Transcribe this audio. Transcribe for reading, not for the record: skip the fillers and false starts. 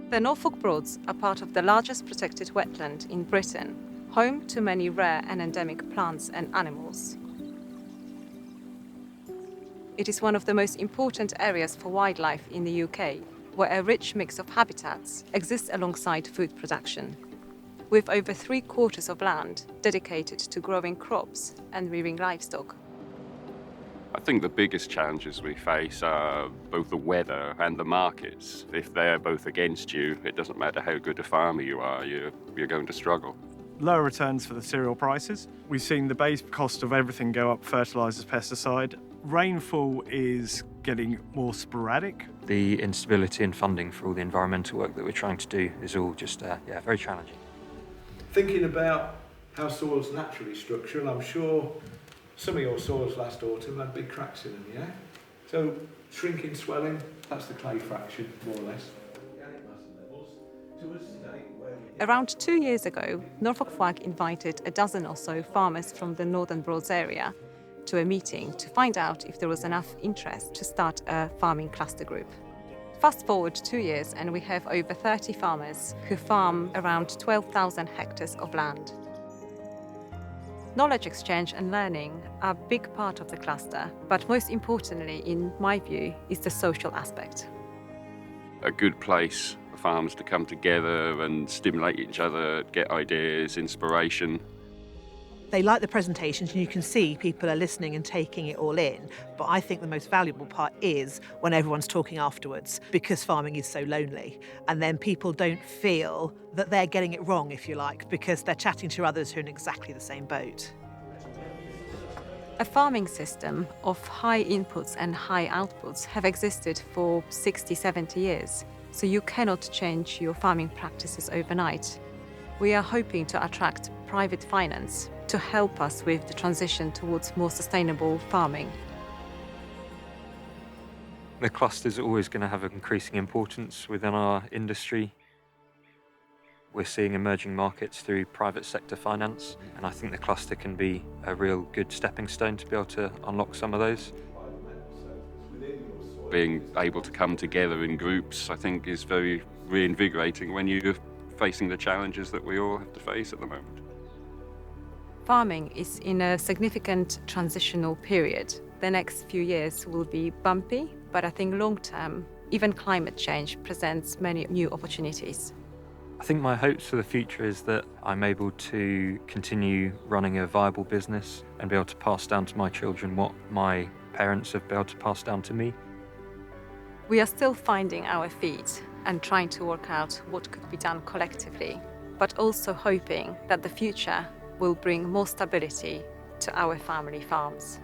The Norfolk Broads are part of the largest protected wetland in Britain, home to many rare and endemic plants and animals. It is one of the most important areas for wildlife in the UK, where a rich mix of habitats exists alongside food production. With over 3/4 of land dedicated to growing crops and rearing livestock. I think the biggest challenges we face are both the weather and the markets. If they're both against you, it doesn't matter how good a farmer you are, you're going to struggle. Lower returns for the cereal prices. We've seen the base cost of everything go up, fertilisers, pesticide. Rainfall is getting more sporadic. The instability in funding for all the environmental work that we're trying to do is all just very challenging. Thinking about how soil's naturally structured, I'm sure some of your soils last autumn had big cracks in them, yeah? So shrinking, swelling, that's the clay fraction, more or less. Around 2 years ago, Norfolk Flag invited a dozen or so farmers from the Northern Broads area to a meeting to find out if there was enough interest to start a farming cluster group. Fast forward 2 years and we have over 30 farmers who farm around 12,000 hectares of land. Knowledge exchange and learning are a big part of the cluster, but most importantly, in my view, is the social aspect. A good place for farmers to come together and stimulate each other, get ideas, inspiration. They like the presentations and you can see people are listening and taking it all in. But I think the most valuable part is when everyone's talking afterwards, because farming is so lonely. And then people don't feel that they're getting it wrong, if you like, because they're chatting to others who are in exactly the same boat. A farming system of high inputs and high outputs have existed for 60, 70 years. So you cannot change your farming practices overnight. We are hoping to attract private finance to help us with the transition towards more sustainable farming. The clusters are always going to have an increasing importance within our industry. We're seeing emerging markets through private sector finance, and I think the cluster can be a real good stepping stone to be able to unlock some of those. Being able to come together in groups, I think, is very reinvigorating when you're facing the challenges that we all have to face at the moment. Farming is in a significant transitional period. The next few years will be bumpy, but I think long-term, even climate change presents many new opportunities. I think my hopes for the future is that I'm able to continue running a viable business and be able to pass down to my children what my parents have been able to pass down to me. We are still finding our feet and trying to work out what could be done collectively, but also hoping that the future will bring more stability to our family farms.